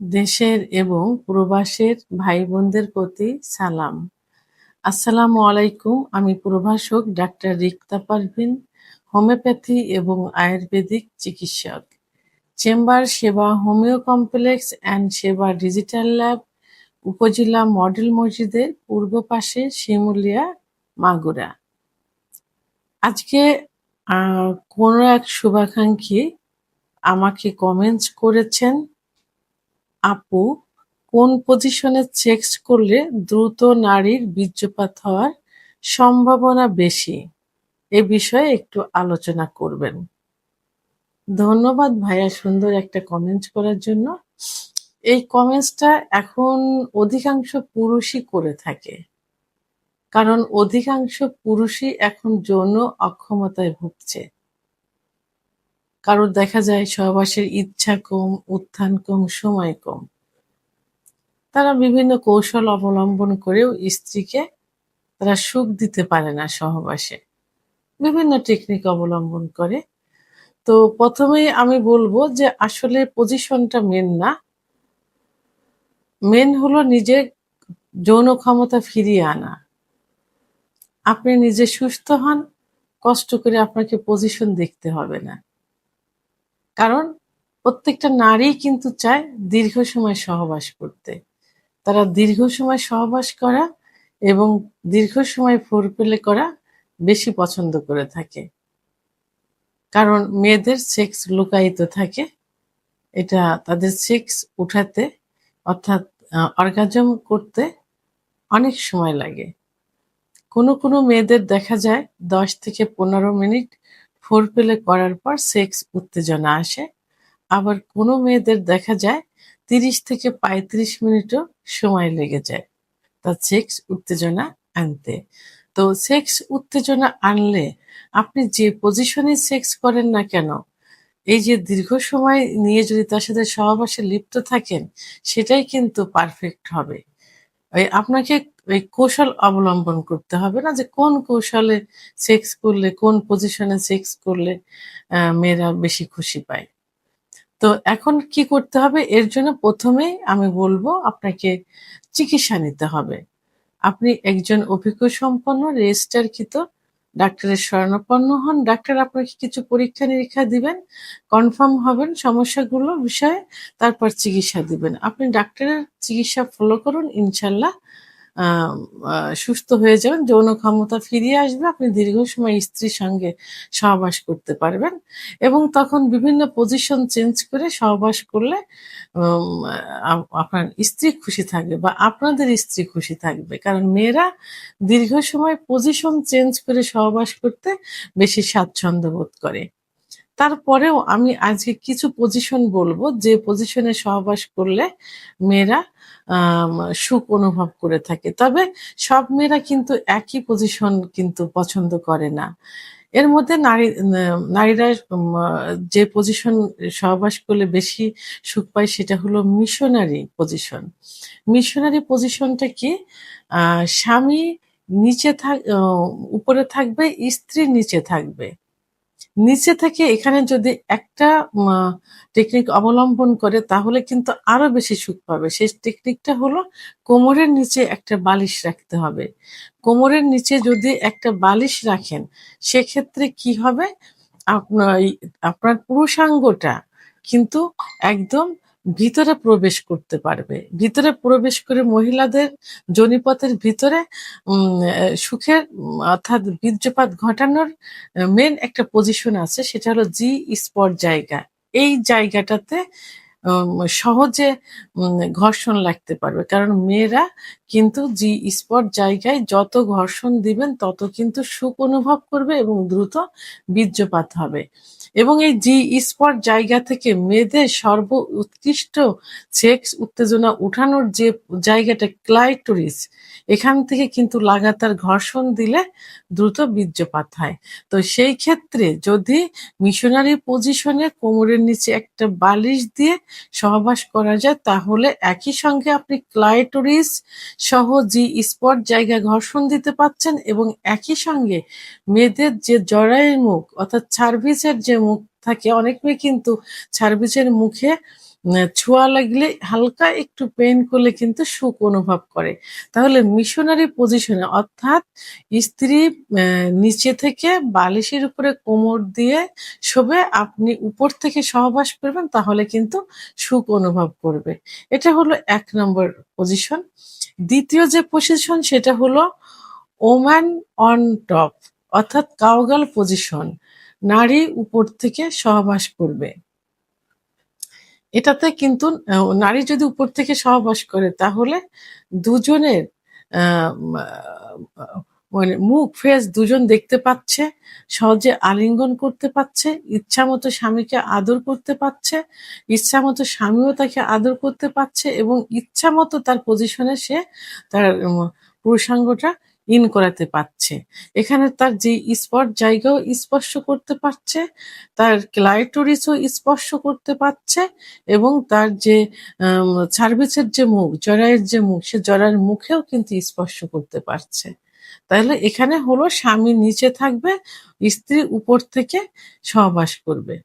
দেশের এবং প্রবাসের ভাই বোনদের প্রতি সালাম। আসসালামু আলাইকুম। আমি প্রভাষক ডাক্তার রিক্তা পারভিন, হোমিওপ্যাথি এবং আয়ুর্বেদিক চিকিৎসক। চেম্বার সেবা হোমিও কমপ্লেক্স অ্যান্ড সেবা ডিজিটাল ল্যাব, উপজেলা মডেল মসজিদের পূর্ব পাশে, শিমুলিয়া, মাগুরা। আজকে কোনো এক শুভাকাঙ্ক্ষী আমাকে কমেন্টস করেছেন, আপু, কোন পজিশনে সেক্স করলে দ্রুত নারীর বীর্যপাত হওয়ার সম্ভাবনা বেশি? এ বিষয়ে একটু আলোচনা করবেন। ধন্যবাদ ভাইয়া সুন্দর একটা কমেন্ট করার জন্য। এই কমেন্টসটা এখন অধিকাংশ পুরুষই করে থাকে, কারণ অধিকাংশ পুরুষই এখন যৌন অক্ষমতায় ভুগছে। কারোর দেখা যায় সহবাসের ইচ্ছা কম, উত্থান কম, সময় কম। তারা বিভিন্ন কৌশল অবলম্বন করেও স্ত্রীকে তারা সুখ দিতে পারে না সহবাসে, বিভিন্ন টেকনিক অবলম্বন করে। তো প্রথমেই আমি বলবো যে আসলে পজিশনটা মেন না, মেন হলো নিজের যৌন ক্ষমতা ফিরিয়ে আনা। আপনি নিজে সুস্থ হন, কষ্ট করে আপনাকে পজিশন দেখতে হবে না। কারণ প্রত্যেকটা নারী কিন্তু চায় দীর্ঘ সময় সহবাস করতে। তারা দীর্ঘ সময় সহবাস করা এবং দীর্ঘ সময় ফোরপ্লে করা বেশি পছন্দ করে থাকে। কারণ মেয়েদের সেক্স লুকায়িত থাকে, এটা তাদের সেক্স উঠাতে অর্থাৎ অর্গাজম করতে অনেক সময় লাগে। কোনো কোনো মেয়েদের দেখা যায় 10 থেকে 15 মিনিট ফোরপ্লে করার পর সেক্স উত্তেজনা আসে, আবার কোনো মেয়েদের দেখা যায় 30 থেকে 35 মিনিটও সময় লেগে যায় তার সেক্স উত্তেজনা আনতে। তো সেক্স উত্তেজনা আনলে আপনি যে পজিশনে সেক্স করেন না কেন, এই যে দীর্ঘ সময় নিয়ে যদি তার সাথে সহবাসে লিপ্ত থাকেন, সেটাই কিন্তু পারফেক্ট হবে। আপনাকে ওই কৌশল অবলম্বন করতে হবে না যে কোন কৌশলে সেক্স করলে, কোন পজিশনে সেক্স করলে মেয়েরা বেশি খুশি পায়। তো এখন কি করতে হবে? এর জন্য প্রথমেই আমি বলবো আপনাকে চিকিৎসা নিতে হবে। আপনি একজন অভিজ্ঞ সম্পন্ন রেজিস্টারকৃত ডাক্তারের শরণাপন্ন হন। ডাক্তার আপনাকে কিছু পরীক্ষা-নিরীক্ষা দিবেন, কনফার্ম হবেন সমস্যাগুলো বিষয়ে, তারপর চিকিৎসা দিবেন। আপনি ডাক্তারের চিকিৎসা ফলো করুন, ইনশাল্লাহ আ আ সুস্থ হয়ে যাবেন। যৌন ক্ষমতা ফিরিয়ে আসবে। আপনি দীর্ঘ সময় স্ত্রীর সঙ্গে সহবাস করতে পারবেন এবং তখন বিভিন্ন পজিশন চেঞ্জ করে সহবাস করলে উম আপনার স্ত্রী খুশি থাকবে বা আপনাদের স্ত্রী খুশি থাকবে। কারণ মেয়েরা দীর্ঘ সময় পজিশন চেঞ্জ করে সহবাস করতে বেশি স্বাচ্ছন্দ্য বোধ করে। তারপরেও আমি আজকে কিছু পজিশন বলবো যে পজিশনে সহবাস করলে মেয়েরা আম সুখ অনুভব করে থাকে। তবে সব মেয়েরা কিন্তু একই পজিশন কিন্তু পছন্দ করে না। এর মধ্যে নারীরা যে পজিশন সহবাস করলে বেশি সুখ পায় সেটা হলো মিশনারি পজিশন। মিশনারি পজিশনটা কি? আ স্বামী নিচে উপরে থাকবে, স্ত্রী নিচে থাকবে। নিচে থেকে এখানে যদি একটা মা টেকনিক অবলম্বন করে তাহলে কিন্তু আরো বেশি সুখ পাবে। সেই টেকনিকটা হলো কোমরের নিচে একটা বালিশ রাখতে হবে। কোমরের নিচে যদি একটা বালিশ রাখেন, সেক্ষেত্রে কি হবে? আপনার আপনার পুরুষাঙ্গটা কিন্তু একদম ভিতরে প্রবেশ করতে পারবে। ভিতরে প্রবেশ করে মহিলাদের যোনিপথের ভিতরে সুখের অর্থাৎ বীর্যপাত ঘটানোর মেইন একটা পজিশন আছে, সেটা হলো জি স্পট জায়গা। এই জায়গাটাতে উম সহজে ঘর্ষণ লাগতে পারবে। কারণ মেয়েরা কিন্তু জি স্পট জায়গায় যত ঘর্ষণ দিবেন তত কিন্তু সুখ অনুভব করবে এবং দ্রুত বীর্যপাত হবে। এবং এই জি স্পট জায়গা থেকে মেয়েদের উৎকৃষ্ট সেক্স উত্তেজনা উঠানোর যে জায়গাটা ক্লাইটোরিস, এখান থেকে কিন্তু লাগাতার ঘর্ষণ দিলে দ্রুত বীর্যপাত হয়। তো সেই ক্ষেত্রে যদি মিশনারি পজিশনে কোমরের নিচে একটা বালিশ দিয়ে সহবাস করা যায় তাহলে একই সঙ্গে আপনি ক্লাইটোরিস সহ জি স্পট জায়গায় ঘর্ষণ দিতে পারছেন এবং একই সঙ্গে মেয়েদের যে জরায়ুর মুখ অর্থাৎ সার্ভিসের যে মুখ থাকে, অনেক মেয়ে কিন্তু সার্ভিসের মুখে ছোঁয়া লাগলে হালকা একটু পেইন করলে কিন্তু সুখ অনুভব করে। তাহলে মিশনারি পজিশনে অর্থাৎ স্ত্রী নিচে থেকে বালিশের উপরে কোমর দিয়ে শোবে, আপনি উপর থেকে সহবাস করবেন, তাহলে কিন্তু সুখ অনুভব করবে। এটা হলো ১ নম্বর পজিশন। দ্বিতীয় যে পজিশন সেটা হলো ওম্যান অন টপ অর্থাৎ কাউগাল পজিশন। নারী উপর থেকে সহবাস করবে। এটাতে কিন্তু নারী যদি উপর থেকে সহবাস করে তাহলে দুজনের মা মানে মুখ ফেস দুজন দেখতে পাচ্ছে, সহজে আলিঙ্গন করতে পারছে, ইচ্ছামতো স্বামীকে আদর করতে পারছে, ইচ্ছামতো স্বামীও তাকে আদর করতে পারছে এবং ইচ্ছামতো তার পজিশনে সে তার পুরুষাঙ্গটা ইন করাতে পারছে। এখানে তার যে স্পট জায়গাও স্পর্শ করতে পারছে, তার ক্লাইটোরিসও স্পর্শ করতে পারছে এবং তার যে সার্ভিসের যে মুখ, জরায়ের যে মুখ, সে জরায়ের মুখেও কিন্তু স্পর্শ করতে পারছে। তাহলে এখানে হলো স্বামী নিচে থাকবে, স্ত্রী উপর থেকে সহবাস করবে।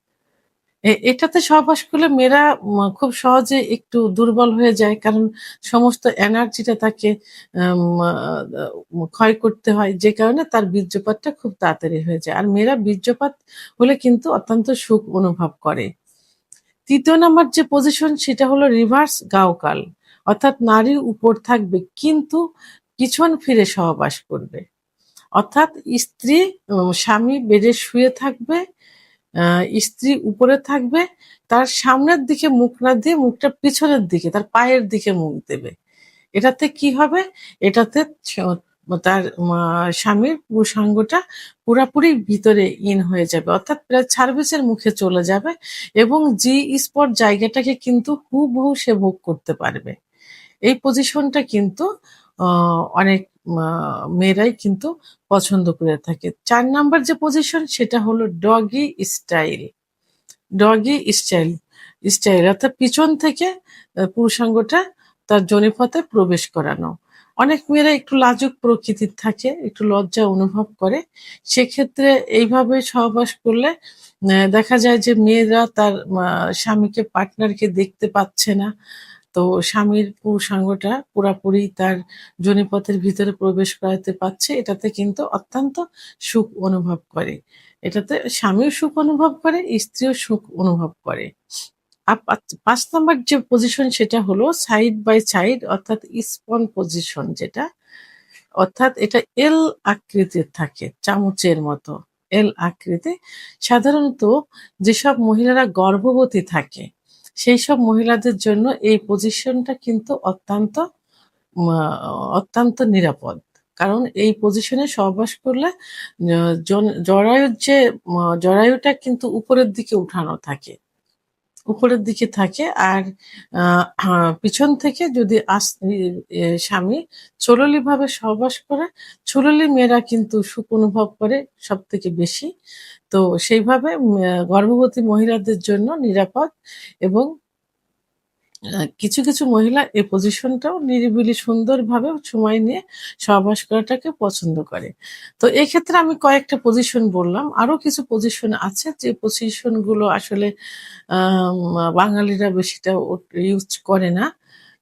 এটাতে সহবাস করলে মেয়েরা খুব সহজে একটু দুর্বল হয়ে যায়, কারণ সমস্ত এনার্জিটা তাকে ক্ষয় করতে হয়, যে কারণে তার বীর্যপাতটা খুব তাড়াতাড়ি হয়ে যায়। আর মেয়েরা বীর্যপাত হলে কিন্তু অত্যন্ত সুখ অনুভব করে। ৩য় নাম্বার যে পজিশন সেটা হলো রিভার্স গাওকাল, অর্থাৎ নারীর উপর থাকবে কিন্তু পিছন ফিরে সহবাস করবে। অর্থাৎ স্ত্রী স্বামী বেডে শুয়ে থাকবে, স্ত্রী উপরে থাকবে, তার সামনের দিকে মুখ না দিয়ে মুখটা পিছনের দিকে তার পায়ের দিকে মুখ দেবে। এটাতে কি হবে? এটাতে তার স্বামীর পুরুষাঙ্গটা পুরাপুরি ভিতরে ইন হয়ে যাবে, অর্থাৎ প্রায় সার্ভিসের মুখে চলে যাবে এবং জি স্পট জায়গাটাকে কিন্তু হুবহু সে ভোগ করতে পারবে। এই পজিশনটা কিন্তু অনেক মেয়েরাই কিন্তু পছন্দ করে থাকে। ৪ নাম্বার যে পজিশন সেটা হলো doggy style. Doggy style style অর্থাৎ পিছন থেকে পুরুষাঙ্গটা তার যোনিপথে প্রবেশ করানো। অনেক মেয়েরা একটু লাজুক প্রকৃতির থাকে, একটু লজ্জা অনুভব করে। সেক্ষেত্রে এইভাবে সহবাস করলে দেখা যায় যে মেয়েরা তার স্বামীকে, পার্টনারকে দেখতে পাচ্ছে না। তো স্বামীর পুরুষাঙ্গটা পুরাপুরি তার যোনিপথের ভিতরে প্রবেশ করাতে পারছে। এটাতে কিন্তু অত্যন্ত সুখ অনুভব করে। এটাতে স্বামীও সুখ অনুভব করে, স্ত্রীও সুখ অনুভব করে। ৫ নাম্বার যে পজিশন সেটা হলো সাইড বাই সাইড অর্থাৎ স্পন পজিশন যেটা, অর্থাৎ এটা এল আকৃতির থাকে, চামচের মতো এল আকৃতি। সাধারণত যেসব মহিলারা গর্ভবতী থাকে সেই সব মহিলাদের জন্য এই পজিশনটা কিন্তু অত্যন্ত নিরাপদ। কারণ এই পজিশনে সহবাস করলে জরায়ুর যে জরায়ুটা কিন্তু উপরের দিকে উঠানো থাকে, উপরের দিকে থাকে। আর পিছন থেকে যদি স্বামী চললি ভাবে সহবাস করে, চললি মেয়েরা কিন্তু সুখ অনুভব করে সব থেকে বেশি। তো সেইভাবে গর্ভবতী মহিলাদের জন্য নিরাপদ এবং কিছু, কিছু মহিলা এই পজিশনটাও নিরিবিলি সুন্দরভাবে সময় নিয়ে সহবাস করাটাকে পছন্দ করে। তো এক্ষেত্রে আমি কয়েকটা পজিশন বললাম। আরো কিছু পজিশন আছে যে পজিশন গুলো আসলে বাঙালিরা বেশিটা ইউজ করে না।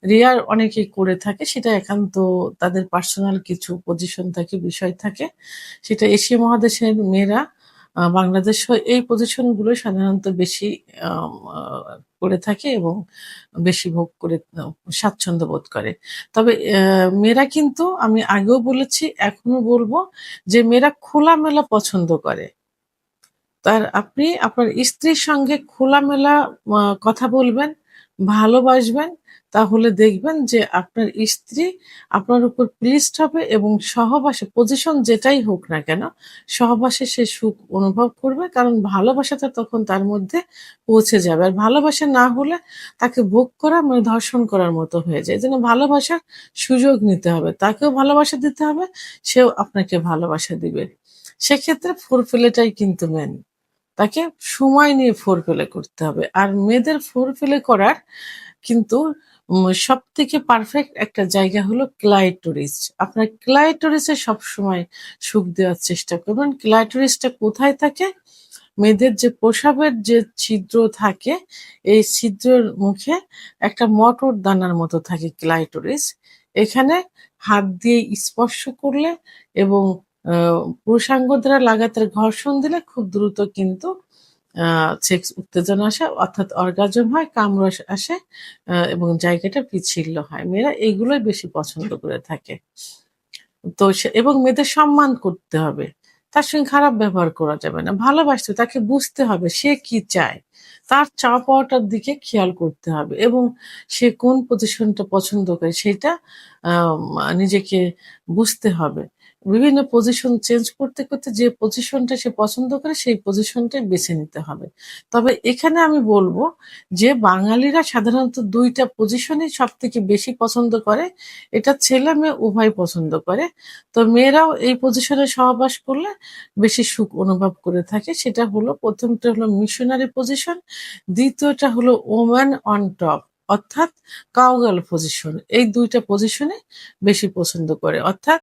রেয়ার অনেকেই করে থাকে। সেটা একান্ত তাদের পার্সোনাল কিছু পজিশন থাকে, বিষয় থাকে। সেটা এশিয়া মহাদেশের মেয়েরা বাংলাদেশেও এই পজিশন গুলো সাধারণত বেশি করে থাকে এবং বেশি ভোগ করে স্বাচ্ছন্দ্য বোধ করে। তবে মেয়েরা কিন্তু, আমি আগেও বলেছি এখনো বলবো, যে মেয়েরা খোলামেলা পছন্দ করে। আপনি আপনার স্ত্রীর সঙ্গে খোলামেলা কথা বলবেন, ভালোবাসবেন, তাহলে দেখবেন যে আপনার স্ত্রী আপনার উপর প্লিজড হবে এবং সহবাসে পজিশন যেটাই হোক না কেন, সহবাসে সে সুখ অনুভব করবে, কারণ ভালোবাসাটা তখন তার মধ্যে পৌঁছে যাবে। আর ভালোবাসা না হলে তাকে ভোগ করা মানে ধর্ষণ করার মতো হয়ে যায়। এজন্য ভালোবাসার সুযোগ নিতে হবে, তাকেও ভালোবাসা দিতে হবে, সেও আপনাকে ভালোবাসা দিবে। সেক্ষেত্রে ফোরপ্লেটাই কিন্তু মেন। তাকে সময় নিয়ে ফোরপ্লে করতে হবে। আর মেয়েদের ফোরপ্লে করার কিন্তু সবথেকে পারফেক্ট একটা জায়গা হলো ক্লাইটোরিস। আপনার ক্লাইটোরিসে সবসময় সুখ দেওয়ার চেষ্টা করবেন। ক্লাইটোরিসটা কোথায় থাকে? মেয়েদের যে প্রসাবের যে ছিদ্র থাকে, এই ছিদ্রের মুখে একটা মটর দানার মতো থাকে ক্লাইটোরিস। এখানে হাত দিয়ে স্পর্শ করলে এবং পুরুষাঙ্গ দ্বারা লাগাতার ঘর্ষণ দিলে খুব দ্রুত কিন্তু সেক্স উত্তেজনা আসে, অর্থাৎ অর্গাজম হয়, কামরস আসে এবং জায়গাটা পিচ্ছিল হয়। মেয়েরা এইগুলোই বেশি পছন্দ করে থাকে। তো এবং মেয়েদের সম্মান করতে হবে, তার সঙ্গে খারাপ ব্যবহার করা যাবে না, ভালোবাসতে হবে, তাকে বুঝতে হবে সে কি চায়, তার চাওয়া পাওয়াটার দিকে খেয়াল করতে হবে এবং সে কোন পজিশনটা পছন্দ করে সেটা নিজেকে বুঝতে হবে। বিভিন্ন পজিশন চেঞ্জ করতে করতে যে পজিশনটা সে পছন্দ করে সেই পজিশনটাই বেছে নিতে হবে। তবে এখানে আমি বলবো যে বাঙালিরা সাধারণত দুইটা পজিশনই সব থেকে বেশি পছন্দ করে, এটা ছেলে মেয়ে উভয় পছন্দ করে। তো মেয়েরাও এই পজিশনে সহবাস করলে বেশি সুখ অনুভব করে থাকে। সেটা হলো, প্রথমটা হলো মিশনারি পজিশন, দ্বিতীয়টা হলো ওম্যান অন টপ, অর্থাৎ কাউগার্ল পজিশন। এই দুইটা পজিশনে বেশি পছন্দ করে, অর্থাৎ